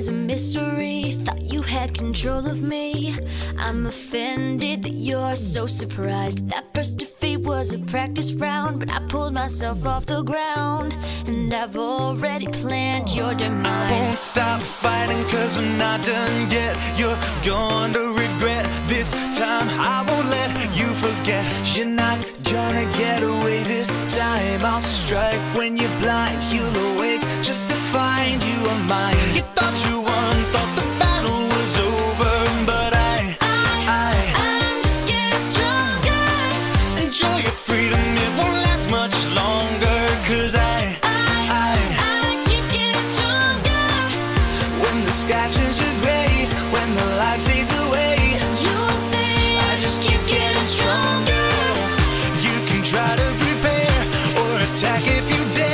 is a mystery. Thought you had control of me. I'm offended that you're so surprised. That first defeat was a practice round, but I pulled myself off the ground, and I've already planned your demise. I won't stop fighting 'cause I'm not done yet. You're going to regret this time. I won't let you forget. You're not gonna get away this time. I'll strike when you're blind. You'll awake just to find you are mine. You thought you won, thought the battle was over, but I'm just getting stronger. enjoy your freedom, it won't last much longer. 'Cause I keep getting stronger. when the sky turns to gray, when the light fades away, You'll see I just keep getting stronger. You can try to prepare or attack if you dare.